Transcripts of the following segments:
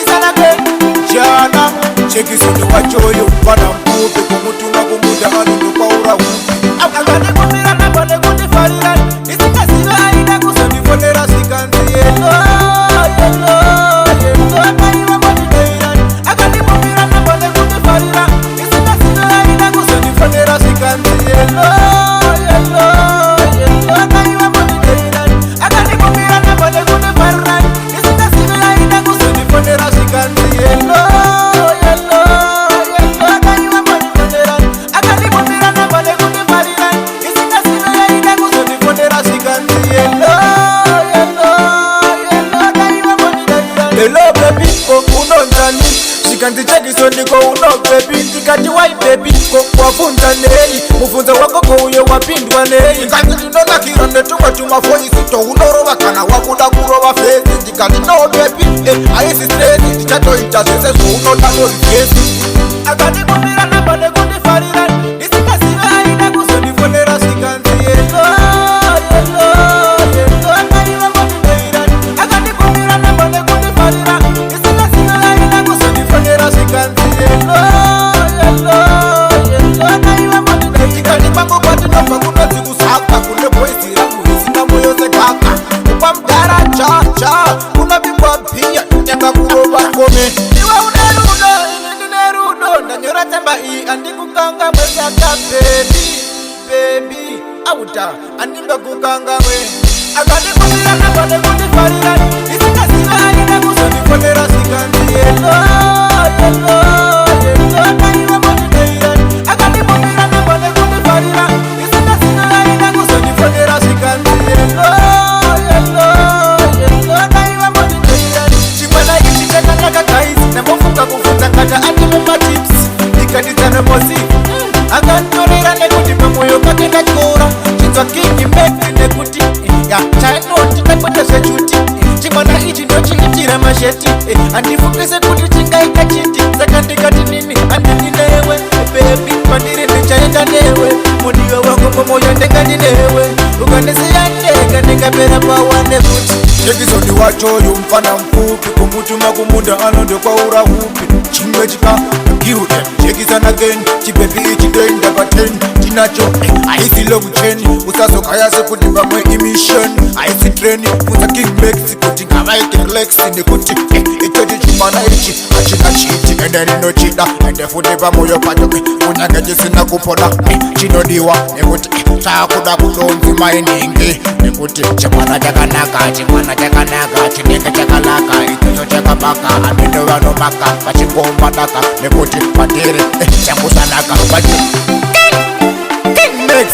Checkson again. Jana, Checkson wachoyo mfana mfupi kumutuma kumuda alundo kwa urahupi. Akagane kumira na bane kundifarira. Isikasiwe aida kusondifonera sikanzi yelo. Kaiwa mwanideiran. Akagane kumira na bane kundifarira. Isikasiwe aida kusondifonera sikanzi yelo. Kaiwa mwanideiran. Akagane kumira na bane kundifarira. Isikasiwe aida kusondifonera sikanzi yelo. Hello baby, ko unonzani Shikanzi Checkson ko uno baby Tikati wai baby, ko wafunza nei Mufunza wako ko uyo wapindwa nei Nganzi ndinona kironde tuma voice to unoroba kana wakuda kuroba face Tikati no baby, aisi stress Tichato ichazese so unona no face Akani kumira na bade kundifarira Isikasiwe aida kusondifonera Shikanzi yelo andikukanga mwezaka baby auta andimba kukanga mwe akanikumira na bade kundifarira isikasiwe aida kusondifonera sikanzi yelo kaiwa mwanideiran akanikumira na bade kundifarira isikasiwe aida kusondifonera sikanzi yelo kaiwa mwanideiran chimwana ichi chakanaka kaisi namofuka kufunza kata atimuma tips ikadizana mosi akantorera nekuti pamoyo kake ndakora chinzwa kingi mekti nekuti ya chainoti ndakweta zvechuti chimwana ichi ndochiitira masheti handifungise kuti chingaita chiti saka ndikati nini handini newe bebi pandiri ndichaenda newe mudiwe wangu pamoyo ndengani newe ukandisiya ndega ndingapera pawa nekuti Checkson wachoyo mfana mfupi kumutuma kumunda anondo kwa urahupi chimwe chika give them Checkson again chipepi ichidenda paten chinacho aisi love chain usazokaya sekudimba mwe emission aisi train muza king Mexico tingavaike relax nekuti ichoti chimwana ichi achina chiti ende rinochida ende futi pamoyo pacho kunyange chisina kupona chinodiwa nekuti chakuda kudonzi mainingi nekuti chimwana chakanaka chinenge chakanaka ichocho chakabaka anendo vanomaka vachingomba daka nekuti pandiri changusanaka vachi King Max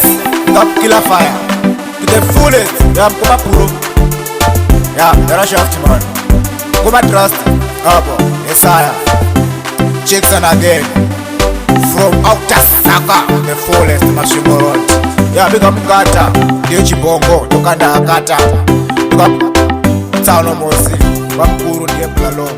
ngapukila fire to the fullest yamkuma puro yarashaft man kuma trust abo Messiah Checkson again from outer Saka the fullest Mashimo Road bika mkata ndiyo chibongo tokanda akata bika tsano mosi wakuru ndiye mlalongo